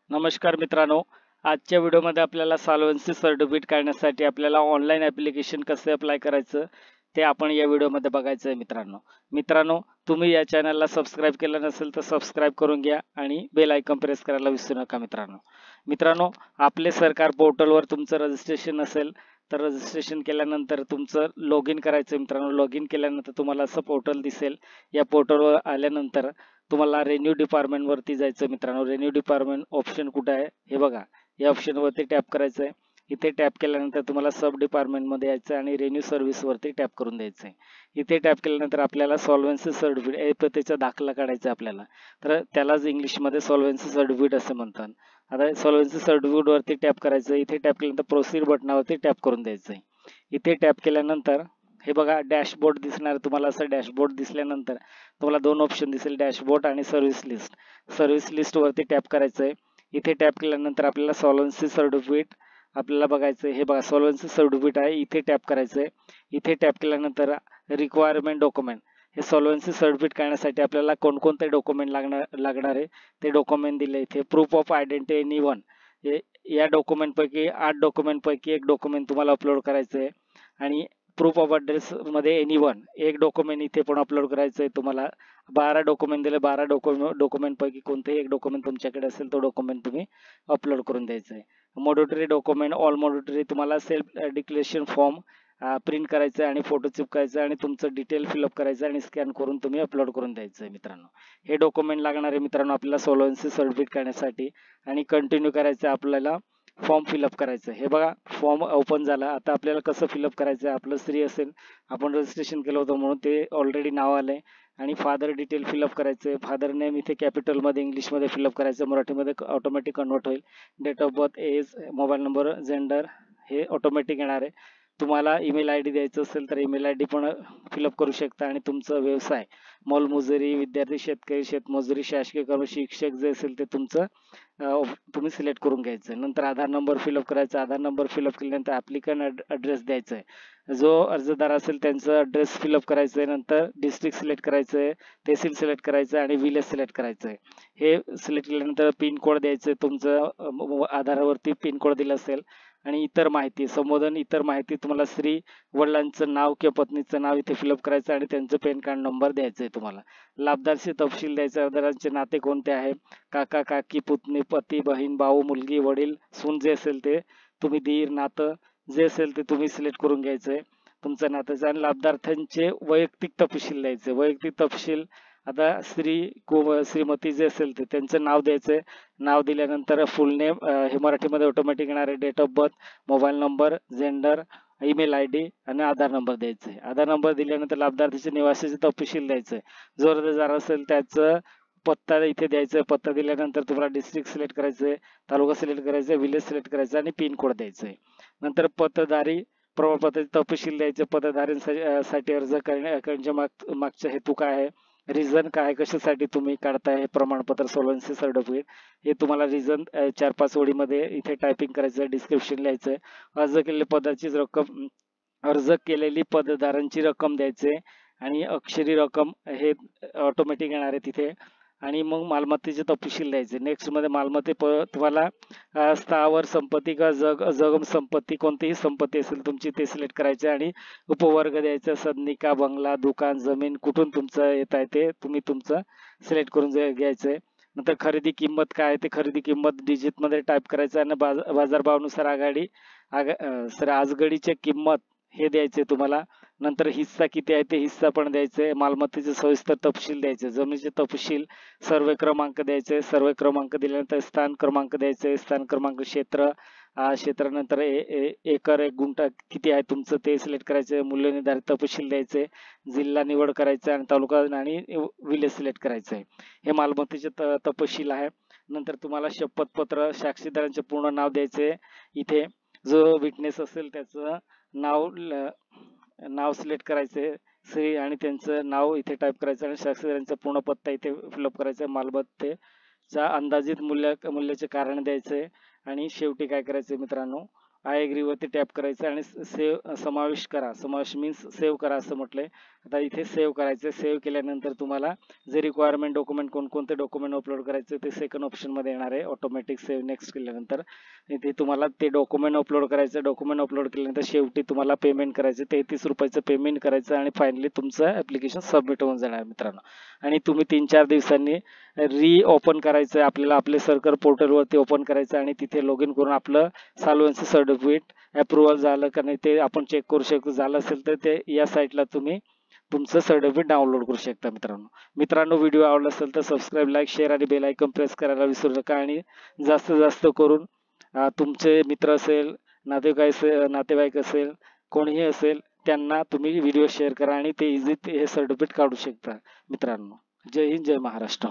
नमस्कार मित्रांनो. आजच्या व्हिडिओमध्ये आपल्याला सॉल्व्हन्सी सर्टिफिकेट काढण्यासाठी आपल्याला ऑनलाईन ॲप्लिकेशन कसे अप्लाय करायचं ते आपण या व्हिडिओमध्ये बघायचं आहे मित्रांनो. मित्रांनो, तुम्ही या चॅनलला सबस्क्राईब केलं नसेल तर सबस्क्राईब करून घ्या आणि बेल आयकॉन प्रेस करायला विसरू नका मित्रांनो. मित्रांनो, आपले सरकार पोर्टलवर तुमचं रजिस्ट्रेशन असेल तर रजिस्ट्रेशन केल्यानंतर तुमचं लॉग इन करायचं मित्रांनो. लॉग इन केल्यानंतर तुम्हाला असं पोर्टल दिसेल. या पोर्टलवर आल्यानंतर तुम्हाला रेन्यू डिपार्टमेंटवरती जायचं मित्रांनो. रेन्यू डिपार्टमेंट ऑप्शन कुठे आहे हे बघा. या ऑप्शनवरती टॅप करायचं आहे. इथे टॅप केल्यानंतर तुम्हाला सब डिपार्टमेंटमध्ये यायचं आणि रेन्यू सर्व्हिसवरती टॅप करून द्यायचं आहे. इथे टॅप केल्यानंतर आपल्याला सॉल्व्हन्सी सर्टिफिकेट ऐपतीचा दाखला काढायचा आपल्याला. तर त्यालाच इंग्लिशमध्ये सॉल्व्हन्सी सर्टिफिकेट असं म्हणतात. आता सॉल्व्हन्सी सर्टिफिकेटवरती टॅप करायचं. इथे टॅप केल्यानंतर प्रोसीड बटनावरती टॅप करून द्यायचं आहे. इथे टॅप केल्यानंतर हे बघा डॅशबोर्ड दिसणार तुम्हाला. असं डॅशबोर्ड दिसल्यानंतर तुम्हाला दोन ऑप्शन दिसेल, डॅशबोर्ड आणि सर्व्हिस लिस्ट. सर्व्हिस लिस्टवरती टॅप करायचं आहे. इथे टॅप केल्यानंतर आपल्याला सॉल्व्हन्सी सर्टिफिकेट आपल्याला बघायचं आहे. हे बघा सॉल्व्हन्सी सर्टिफिकेट आहे. इथे टॅप करायचं आहे. इथे टॅप केल्यानंतर रिक्वायरमेंट डॉक्युमेंट. हे सॉल्व्हन्सी सर्टिफिकेट काढण्यासाठी आपल्याला कोणकोणते डॉक्युमेंट लागणार आहे ते डॉक्युमेंट दिले इथे. Proof of identity anyone. या डॉक्युमेंटपैकी 8 डॉक्युमेंटपैकी एक डॉक्युमेंट तुम्हाला अपलोड करायचं आहे. आणि प्रूफ ऑफ ॲड्रेस मध्ये एनीवन एक डॉक्युमेंट इथे पण अपलोड करायचं आहे तुम्हाला. 12 डॉक्युमेंट दिले. 12 डॉक्युमेंटपैकी कोणतेही एक डॉक्युमेंट तुमच्याकडे असेल तो डॉक्युमेंट तुम्ही अपलोड करून द्यायचं आहे. मॉडेटरी डॉक्युमेंट ऑल मॉडेटरी तुम्हाला सेल्फ डिक्लेरेशन फॉर्म प्रिंट करायचं आहे आणि फोटो चिपकायचा आणि तुमचं डिटेल फिलअप करायचं आणि स्कॅन करून तुम्ही अपलोड करून द्यायचं आहे मित्रांनो. हे डॉक्युमेंट लागणार आहे मित्रांनो आपल्याला सॉल्व्हन्सी सर्टिफिकेट काढण्यासाठी. आणि कंटिन्यू करायचं आपल्याला. फॉर्म फिलअप करायचं. हे बघा फॉर्म ओपन झाला. आता आपल्याला कसं फिलअप करायचं. आपलं स्त्री असेल, आपण रजिस्ट्रेशन केलं होतं म्हणून ते ऑलरेडी नाव आलंय. आणि फादर डिटेल फिलअप करायचं आहे. फादर नेम इथे कॅपिटलमध्ये इंग्लिशमध्ये फिलअप करायचं. मराठीमध्ये ऑटोमॅटिक कन्वर्ट होईल. Date of birth, age, mobile number, gender हे ऑटोमॅटिक येणार आहे. तुम्हाला ईमेल आय डी द्यायचं असेल तर ईमेल आय डी पण फिलअप करू शकता. आणि तुमचं व्यवसाय मोलमजुरी, विद्यार्थी, शेतकरी, शेतमजुरी, शासकीय कर्म, शिक्षक जे असेल ते तुमचं तुम्ही सिलेक्ट करून घ्यायचं. नंतर आधार नंबर फिलअप करायचा. आधार नंबर फिलअप केल्यानंतर ॲप्लिकंट ॲड्रेस द्यायचा आहे. जो अर्जदार असेल त्यांचं ॲड्रेस फिलअप करायचं आहे. नंतर डिस्ट्रिक्ट सिलेक्ट करायचं आहे, तहसील सिलेक्ट करायचं आहे आणि विलेज सिलेक्ट करायचं आहे. हे सिलेक्ट केल्यानंतर पिन कोड द्यायचं आहे. तुमचं आधारावरती पिन कोड दिलं असेल. आणि इतर माहिती संबोधन, इतर माहिती तुम्हाला स्त्री वडिलांचं नाव किंवा पत्नीचं नाव इथे फिलअप करायचं आणि त्यांचं पॅन कार्ड नंबर द्यायचा आहे तुम्हाला. लाभदारचे तपशील द्यायचे. अर्जदारांचे नाते कोणते आहे, काका काकी, पुतणी, पती, बहीण, भाऊ, मुलगी, वडील, सून जे असेल ते तुम्ही, दीर, नातं जे असेल ते तुम्ही सिलेक्ट करून घ्यायचंय तुमचं नात्याचं. आणि लाभदार्थ्यांचे वैयक्तिक तपशील द्यायचे. वैयक्तिक तपशील आता श्रीमती जे असेल ते त्यांचं नाव द्यायचंय. नाव दिल्यानंतर फुल नेम हे मराठीमध्ये ऑटोमॅटिक येणार आहे. Date of birth, mobile number, gender, email I D आणि आधार नंबर द्यायचा आहे. आधार नंबर दिल्यानंतर लाभदार्थीचे निवासाचे तपशील द्यायचे. जो अर्जदार असेल त्याचं पत्ता इथे द्यायचा. पत्ता दिल्यानंतर तुम्हाला डिस्ट्रिक्ट सिलेक्ट करायचंय, तालुका सिलेक्ट करायचा, विलेज सिलेक्ट करायचं आणि पिन कोड द्यायचा आहे. नंतर पत्ताधारी प्रमाणपत्राचे तपशील द्यायचे. पत्ताधारीसाठी अर्ज करण्याच्या मागचा हेतू काय आहे, रिझन काय, कशासाठी तुम्ही काढताय हे प्रमाणपत्र सॉल्व्हन्सी सर्टिफिकेट, हे तुम्हाला रिझन 4-5 ओळीमध्ये इथे टायपिंग करायचं, डिस्क्रिप्शन लिहायचं. अर्ज केलेल्या पदाची रक्कम, अर्ज केलेली पदधारांची रक्कम द्यायचे आणि अक्षरी रक्कम हे ऑटोमॅटिक येणार आहे तिथे. आणि मग मालमत्तेचे तपशील द्यायचे. नेक्स्ट मध्ये मालमत्ते तुम्हाला स्थावर संपत्ती का जगम संपत्ती, कोणतीही संपत्ती असेल तुमची ते सिलेक्ट करायचे आणि उपवर्ग द्यायचा. सदनिका, बंगला, दुकान, जमीन कुठून तुमचं येत आहे ते तुम्ही तुमचं सिलेक्ट करून घ्यायचंय. नंतर खरेदी किंमत काय आहे ते खरेदी किंमत डिजिट मध्ये टाईप करायचं आणि बाजारभावानुसार आजगडीची किंमत हे द्यायचे तुम्हाला. नंतर हिस्सा किती आहे ते हिस्सा पण द्यायचे. मालमत्तेचे सविस्तर तपशील द्यायचे. जमिनीचे तपशील, सर्वे क्रमांक द्यायचे. सर्वे क्रमांक दिल्यानंतर स्थान क्रमांक द्यायचे. स्थान क्रमांक, क्षेत्रानंतर एकर, एक गुंठा किती आहे तुमचं ते सिलेक्ट करायचे. मूल्य निर्धारित तपशील द्यायचे. जिल्हा निवड करायचा आणि तालुका आणि विलेज सिलेक्ट करायचंय. हे मालमत्तेचे तपशील आहे. नंतर तुम्हाला शपथपत्र, साक्षीदारांचे पूर्ण नाव द्यायचे. इथे जो विटनेस असेल त्याचं नाव सिलेक्ट करायचे. श्री आणि त्यांचं नाव इथे टाईप करायचं आणि साक्षीदारांचा पूर्ण पत्ता इथे फिलअप करायचा. मालमत्तेचा अंदाजित मूल्याचे कारण द्यायचे. आणि शेवटी काय करायचं मित्रांनो, आय एग्री वरती टॅप करायचं आणि समावेश करा. समावेश मीन्स सेव्ह करा असं म्हटलंय. आता इथे सेव्ह करायचं. सेव्ह केल्यानंतर तुम्हाला जे रिक्वायरमेंट डॉक्युमेंट कोणकोणते डॉक्युमेंट अपलोड करायचे ते सेकंड ऑप्शनमध्ये येणार आहे. ऑटोमॅटिक सेव्ह नेक्स्ट केल्यानंतर इथे तुम्हाला ते डॉक्युमेंट अपलोड करायचं. डॉक्युमेंट अपलोड केल्यानंतर शेवटी तुम्हाला पेमेंट करायचं. 33 रुपयाचं पेमेंट करायचं आणि फायनली तुमचं ॲप्लिकेशन सबमिट होऊन जाणार मित्रांनो. आणि तुम्ही 3-4 दिवसांनी ओपन करायचं. आपल्याला आपले सरकार पोर्टलवरती ओपन करायचं आणि तिथे लॉग इन करून आपलं सॉल्व्हन्सी सर्टिफिकेट अप्रुव्हल झालं का नाही ते आपण चेक करू शकतो. झालं असेल तर ते या साईटला तुम्ही तुमचं सर्टिफिकेट डाउनलोड करू शकता मित्रांनो. व्हिडिओ आवडला असेल तर सबस्क्राईब, लाईक, शेअर आणि बेल आयकॉन प्रेस करायला विसरू नका. आणि जास्तीत जास्त करून तुमचे मित्र असेल, नातेवाईक असेल, कोणीही असेल त्यांना तुम्ही व्हिडिओ शेअर करा आणि ते इझी हे सर्टिफिकेट काढू शकता मित्रांनो. जय हिंद, जय महाराष्ट्र.